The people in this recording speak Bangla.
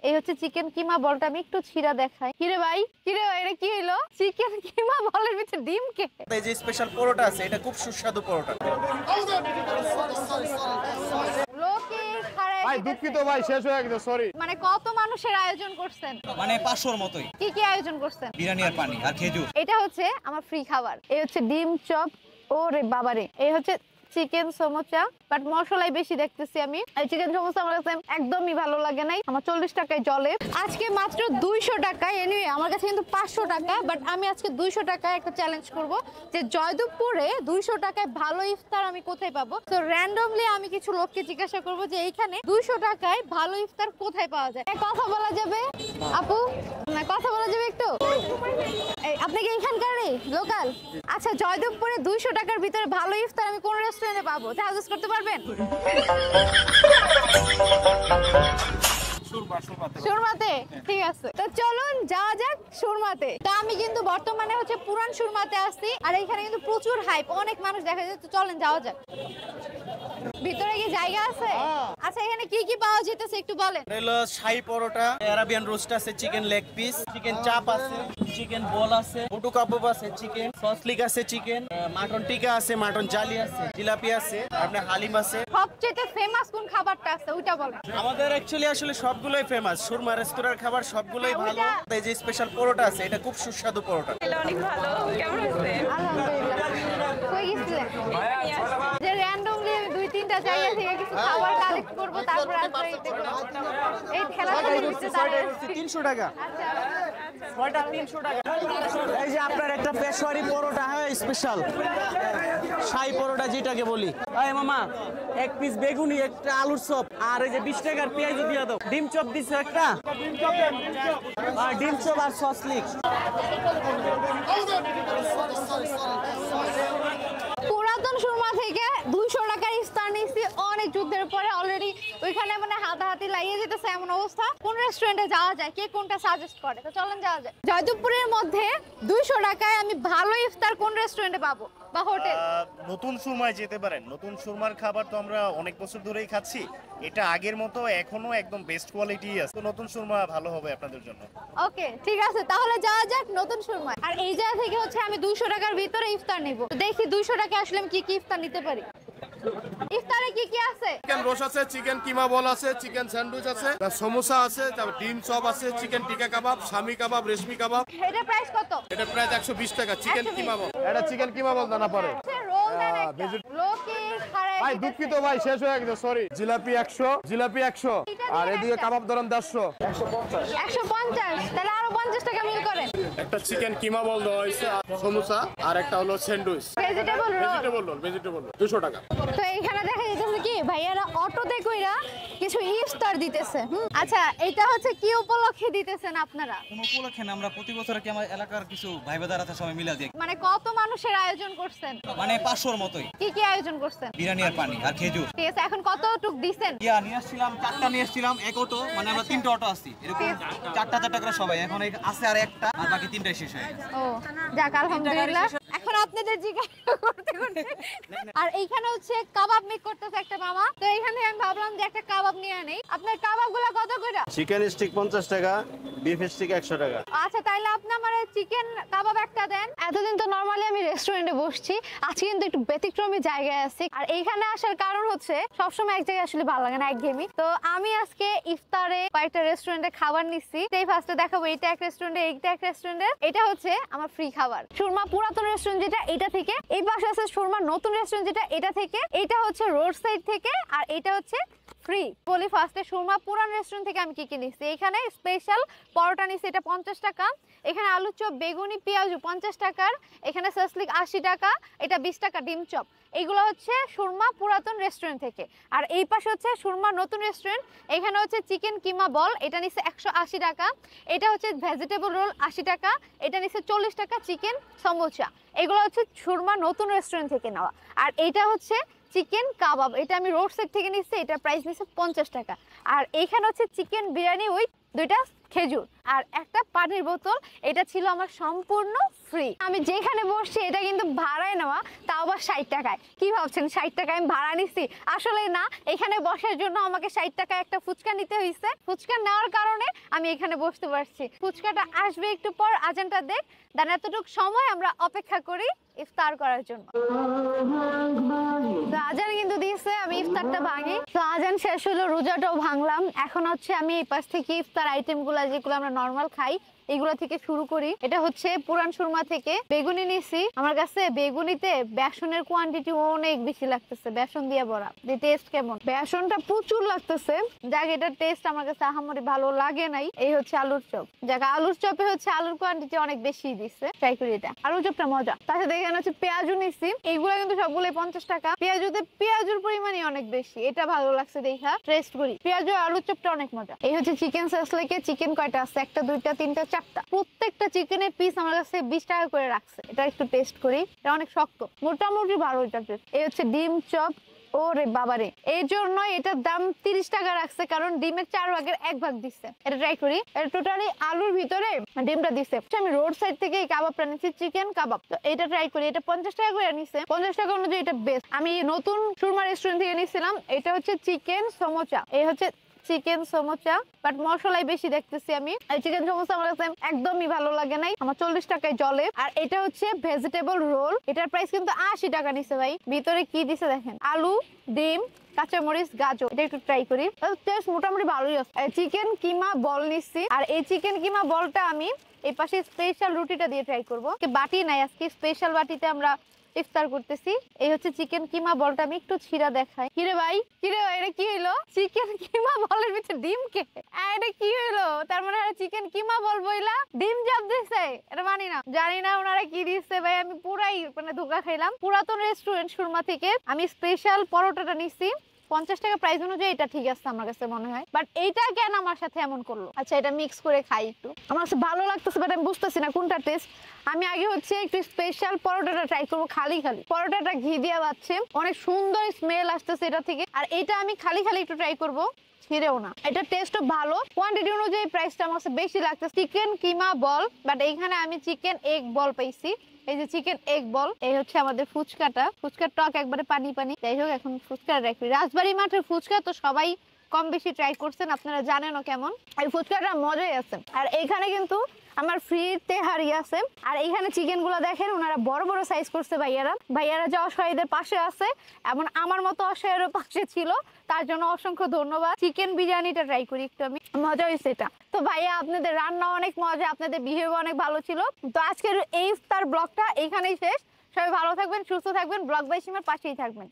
এই হচ্ছে চিকেন কিমা বলটা, আমি একটু ছিঁড়া দেখাই। কিরে ভাই এটা কি হইলো? চিকেন কিমা বলের ভিতরে ডিম কে? এই যে স্পেশাল পরোটা আছে, এটা খুব সুস্বাদু পরোটা। লোকে খাড়ায় ভাই দুঃখিত ভাই, শেষ হয়ে গেছে, সরি। মানে কত মানুষের আয়োজন করছেন? মানে 500-র মতোই। কি আয়োজন করছেন? বিরিয়ানি আর পানি আর খেজুর। এটা হচ্ছে আমার ফ্রি খাবার। এই হচ্ছে ডিম চপ, ওরে বাবারে। এই হচ্ছে চিকেন সমোসা, বাট মশলাই বেশি দেখতেছি আমি। এই চিকেন সমোসা আমার কাছে একদমই ভালো লাগে নাই, আমার 40 টাকায় চলে। আজকে মাত্র 200 টাকায়, এনিওয়ে আমার কাছে কিন্তু 500 টাকা, বাট আমি আজকে 200 টাকায় একটা চ্যালেঞ্জ করব যে জয়দেবপুরে 200 টাকায় ভালো ইফতার আমি কোথায় পাবো। তো র্যান্ডমলি আমি কিছু লোককে জিজ্ঞাসা করব যে এইখানে 200 টাকায় ভালো ইফতার কোথায় পাওয়া যায়। কথা বলা যাবে আপু? না, কথা বলা যাবে একটু? আপনি কি এখানকারই লোকাল? আচ্ছা, জয়দেবপুরে 200 টাকার ভিতরে ভালো ইফতার আমি কোন রেস্টুরেন্টে পাবো? সাজেস্ট করতে পারবেন? সুরমাতে? ঠিক আছে, তো চলুন যাওয়া যাক সুরমাতে। তো আমি কিন্তু বর্তমানে হচ্ছে পুরান সুরমাতে আসছি, আর এখানে কিন্তু প্রচুর হাইপ, অনেক মানুষ দেখা যায়। তো চলেন যাওয়া যাক। ভিতরে কি জায়গা আছে? আচ্ছা, এখানে কি কি পাওয়া যেতেছে একটু বলেন। হলো শাহী পরোটা, আরাবিয়ান রোস্ট আছে, চিকেন লেগ পিস, চিকেন চাপ আছে, চিকেন বল আছে, বুটু কাবাব আছে, চিকেন সসলিক আছে, চিকেন মাটন টিকা আছে, মাটন জালি আছে, জিলাপি আছে, আপনার হালিম আছে। সবচেয়ে ফেমাস কোন খাবারটা আছে ওইটা বলেন। আমাদের অ্যাকচুয়ালি আসলে সবগুলোই ফেমাস, সুরমা রেস্তোরাঁর খাবার সবগুলোই ভালো। এই যে স্পেশাল পরোটা আছে, এটা খুব সুস্বাদু পরোটা। অনেক ভালো। কেমন আছে? আলহামদুলিল্লাহ। কই গেছিলেন? যে র্যান্ডমলি আমি 2-3টা জায়গা থেকে কিছু খাবার কালেক্ট করব, তারপর আসলে এই ঠেলাটা দিতে দাঁড়ায় 300 টাকা। আচ্ছা, ছয়টা 300 টাকা। এই যে আপনার একটা পেশোয়ারি পরোটা, হ্যাঁ স্পেশাল শাহী পরোটা যেটাকে বলি। এই মামা, এক পিস বেগুনি, একটা আলুর চপ, আর এই যে 20 টাকার পেঁয়াজ দিয়ে দাও। ডিম চপ দিছে একটা, আর ডিম চপ আর সসলিক। পুরাতন সুরমা থেকে 200 টাকার ইফতার নিছি অনেক যুদ্ধের পরে। অলরেডি ওইখানে মানে হাতাহাতি লাগিয়ে যেতেছে এমন অবস্থা। কোন রেস্টুরেন্টে যাওয়া যায়, কে কোনটা সাজেস্ট করে? তো চলেন যাওয়া যায়। জয়দেবপুরের মধ্যে 200 টাকায় আমি ভালো ইফতার কোন রেস্টুরেন্টে পাবো বা হোটেল? নতুন সুরমায় যেতে পারেন। নতুন সুরমার খাবার তো আমরা অনেক বছর ধরেই খাচ্ছি, এটা আগের মতো এখনো একদম বেস্ট কোয়ালিটি আছে। তো নতুন সুরমা ভালো হবে আপনাদের জন্য। ওকে, ঠিক আছে, তাহলে যাওয়া যাক নতুন সুরমা। আর এই জায়গা থেকে হচ্ছে আমি 200 টাকার ভিতরে ইফতার নেব। তো দেখি 200 টাকা আসলে আমি কি কি ইফতার নিতে পারি। ইফতারে কি কি আছে? চিকেন রোস্ট আছে, চিকেন কিমা বল আছে, চিকেন স্যান্ডউইচ আছে, সমোসা আছে, তারপর ডিম চপ আছে, চিকেন টিকা কাবাব, শামি কাবাব, রেশমি কাবাব। এটা প্রাইস কত? এটা প্রায় 120 টাকা। চিকেন 120 কিমা বল, এটা চিকেন কিমা বল দানা পড়ে। রোল দেন একটা। লোকে খাড়ায় ভাই দুঃখিত ভাই, শেষ হয়ে গেছে, সরি। জিলাপি 100, আর এদিকে কাবাব ধরেন 150। 150, তাহলে আরো 50 টাকা মিল করেন। একটা চিকেন কিমা বল দেওয়া হয়েছে, সমোসা, আর একটা হলো স্যান্ডউইচ। Vegetable roll. ভেজিটেবল 200 টাকা। তো এখানে দেখা যাচ্ছে কি ভাইয়ারা অটোতে কইরা কিছু ইফতার দিতেছে। আচ্ছা, এটা হচ্ছে কি উপলক্ষে দিতেছেন আপনারা? কোনো উপলক্ষে না, আমরা প্রতি বছর কি আমার এলাকার কিছু ভাই বেদার আছে সবাই মিলে দিই। মানে কত মানুষের আয়োজন করছেন? মানে 500-র মতোই। কি আয়োজন করছেন? বিরিয়ানি আর পানি আর খেজুর। ঠিক আছে, এখন কতটুক দিছেন? নিয়ে আসছিলাম 4টা, নিয়ে আসছিলাম এক অটো, মানে আমরা 3টা অটো আসছি এরকম 4টা করে সবাই। এখন আছে আর একটা, আর বাকি 3টাই শেষ হয়ে গেছে। ও যাক, আলহামদুলিল্লাহ। এখন আপনাদের জিজ্ঞাসা করতে আর এইখানে হচ্ছে কাবাব মেক করতেছে একটা মামা। তো এইখানে আমি ভাবলাম যে একটা কাবাব নিয়ে নেই। আপনার কাবাবগুলো কত করে? চিকেন স্টিক 50 টাকা, বিফ স্টিক 100 টাকা। আচ্ছা, তাইলে আপনি আমার চিকেন কাবাব একটা দেন। এতদিন তো নরমালি আমি রেস্টুরেন্টে বসছি, আজকে কিন্তু একটু ব্যতিক্রমী জায়গায় আছি। আর এইখানে আসার কারণ হচ্ছে সবসময় এক জায়গায় আসলে ভালো লাগে না, একঘেয়েমি। তো আমি আজকে ইফতারে কয়েকটা রেস্টুরেন্টে খাবার নিচ্ছি। এই ফার্স্টে দেখাবো এইটা এক রেস্টুরেন্টে, এইটা এক রেস্টুরেন্টে। এটা হচ্ছে আমার ফ্রি খাবার। সুরমা পুরাতন রেস্টুরেন্ট যেটা, এটা থেকে। এই পাশে আছে সুরমা নতুন রেস্টুরেন্ট যেটা, এটা থেকে। এটা হচ্ছে রোড সাইড থেকে, আর এটা হচ্ছে ফ্রি। বলি ফার্স্টে সুরমা পুরান রেস্টুরেন্ট থেকে আমি কি কি নিচ্ছি। এখানে স্পেশাল পরোটা নিচ্ছি, এটা 50 টাকা। এখানে আলু চপ, বেগুনি, পেঁয়াজু 50 টাকার। এখানে সসলিক 80 টাকা, এটা 20 টাকা ডিম চপ। এগুলো হচ্ছে সুরমা পুরাতন রেস্টুরেন্ট থেকে। আর এই পাশে হচ্ছে সুরমা নতুন রেস্টুরেন্ট। এখানে হচ্ছে চিকেন কিমা বল, এটা নিচ্ছে 180 টাকা। এটা হচ্ছে ভেজিটেবল রোল 80 টাকা। এটা নিচ্ছে 40 টাকা চিকেন সমোসা। এগুলো হচ্ছে সুরমা নতুন রেস্টুরেন্ট থেকে নেওয়া। আর এটা হচ্ছে চিকেন কাবাব, এটা আমি রোড সাইড থেকে নিচ্ছি, এটা প্রাইস নিচ্ছে 50 টাকা। আর এইখানে হচ্ছে চিকেন বিরিয়ানি উইথ 2টা খেজুর আর একটা পানির বোতল। এটা ছিল আমার সম্পূর্ণ ফ্রি। আমি যেখানে বসছি এটা কিন্তু ভাড়ায় নেওয়া, তাও আবার 60 টাকায়। কি ভাবছেন 60 টাকায় আমি ভাড়া নিচ্ছি? আসলে না, এখানে বসার জন্য আমাকে 60 টাকায় একটা ফুচকা নিতে হয়েছে। ফুচকা নেওয়ার কারণে আমি এখানে বসতে পারছি। ফুচকাটা আসবে একটু পর, আজানটা দেখ, দেন এতটুকু সময় আমরা অপেক্ষা করি ইফতার করার জন্য। তো আজান কিন্তু দিয়েছে, আমি ইফতারটা ভাঙি। তো আজান শেষ হলো, রোজাটাও ভাঙলাম। এখন হচ্ছে আমি এই পাশ থেকে ইফতার আইটেম গুলা যেগুলো আমরা নর্মাল খাই এগুলো থেকে শুরু করি। এটা হচ্ছে পুরান সুরমা থেকে বেগুনি নিছি। আমার কাছে বেগুনিতে বেসনের কোয়ান্টিটি অনেক বেশি লাগতেছে, বেসন দিয়ে বড়া। টেস্ট কেমন? বেসনটা প্রচুর লাগতেছে। যাক, এটার টেস্ট আমার কাছে আহামরি ভালো লাগে নাই। এই হচ্ছে আলুর চপ। যাক, আলুর চপে হচ্ছে আলুর কোয়ান্টিটি অনেক বেশি দিচ্ছে। ট্রাই করি এটা। আলুর চপটা মজা। তার সাথে এখানে হচ্ছে পেঁয়াজু নিছি। এইগুলো কিন্তু সবগুলোই 50 টাকা। পেঁয়াজুর পরিমাণই অনেক বেশি। এটা ভালো লাগছে দেখা, টেস্ট করি। পেঁয়াজু আলুর চপটা অনেক মজা। এই হচ্ছে চিকেন সাসলেকে। চিকেন কয়টা আছে? 1 2 3 4 প্রত্যেকটা চিকেনের পিস আমার কাছে 20 টাকা করে রাখছে। এটা একটু টেস্ট করি। এটা অনেক শক্ত, মোটামুটি ভালো। এটা এই হচ্ছে ডিম চপ। ওরে বাবারে, এই জন্য এটার দাম 30 টাকা রাখছে, কারণ ডিমের 4 ভাগের 1 ভাগ দিচ্ছে। এটা ট্রাই করি। এটা টোটালি আলুর ভিতরে ডিমটা দিচ্ছে। আমি রোড সাইড থেকে এই কাবাবটা নিচ্ছি, চিকেন কাবাব। তো এটা ট্রাই করি। এটা 50 টাকা করে নিচ্ছে। 50 টাকা অনুযায়ী এটা বেস্ট। আমি নতুন সুরমা রেস্টুরেন্ট থেকে নিয়েছিলাম। এটা হচ্ছে চিকেন সমোচা। এই হচ্ছে চিকেন সমোচা, বাট মশলাই বেশি দেখতেছি আমি। এই চিকেন সমোসা আমার কাছে একদমই ভালো লাগে নাই, আমার 40 টাকায় চলে। আর এটা হচ্ছে ভেজিটেবল রোল। এটার প্রাইস কিন্তু 80 টাকা নিছে ভাই। ভিতরে কি দিছে দেখেন, আলু, ডিম, কাঁচামরিচ, গাজর। এটা একটু ট্রাই করি। টেস্ট মোটামুটি ভালোই আছে। চিকেন কিমা বল নিচ্ছি। আর এই চিকেন কিমা বলটা আমি এই পাশে স্পেশাল রুটিটা দিয়ে ট্রাই করবো। বাটি নাই আজকে, স্পেশাল বাটিতে আমরা ইফতার করতেছি। এই হচ্ছে চিকেন কিমা বলটা। আমি একটু ছিঁড়া দেখাই। কিরে ভাই এটা কি হইলো? চিকেন কিমা বলের ভিতরে ডিম কে? এটা কি হইলো? তার মানে চিকেন কিমা বল বইলা ডিম জাপ দিছে? এটা মানি না, জানি না ওনারা কি দিচ্ছে ভাই। আমি পুরাই মানে ধোকা খাইলাম। পুরাতন রেস্টুরেন্ট সুরমা থেকে আমি স্পেশাল পরোটাটা নিচ্ছি। 50 টাকা প্রাইস অনুযায়ী এটা ঠিক আছে আমার কাছে মনে হয়। বাট এইটা কেন আমার সাথে এমন করলো? আচ্ছা, এটা মিক্স করে খাই একটু। আমার কাছে ভালো লাগতেছে, বাট আমি বুঝতেছি না কোনটা টেস্ট। আমি আগে হচ্ছে একটু স্পেশাল পরোটাটা ট্রাই করবো। খালি পরোটাটা ঘি দিয়ে বাচ্ছে, অনেক সুন্দর স্মেল আসতেছে এটা থেকে। আর এটা আমি খালি একটু ট্রাই করবো, ছিঁড়েও না। এটা টেস্টও ভালো। কোয়ান্টিটি অনুযায়ী প্রাইসটা আমার কাছে বেশি লাগতেছে। চিকেন কিমা বল, বাট এইখানে আমি চিকেন এগ বল পাইছি। এই যে চিকেন এগ বল। এই হচ্ছে আমাদের ফুচকার টক একবারে পানি। যাই হোক, এখন ফুচকা রাখি। রাজবাড়ি মাঠের ফুচকা তো সবাই কম বেশি ট্রাই করছেন, আপনারা জানেনও কেমন। এই ফুচকাটা মজাই আছে। আর এইখানে কিন্তু আমার ফ্রিতে হারিয়ে আছে। আর এইখানে চিকেন গুলো দেখেন, ওনারা বড় বড় সাইজ করছে। ভাইয়ারা যে অসহায়দের পাশে আছে, এমন আমার মতো অসহায়ের পাশে ছিল, তার জন্য অসংখ্য ধন্যবাদ। চিকেন বিরিয়ানিটা ট্রাই করি একটু আমি, মজা হয়েছে এটা। তো ভাইয়া, আপনাদের রান্না অনেক মজা, আপনাদের বিহেভ অনেক ভালো ছিল। তো আজকের এই ইফতার ব্লগটা এইখানেই শেষ। সবাই ভালো থাকবেন, সুস্থ থাকবেন, ব্লগ বাই সীমার পাশেই থাকবেন।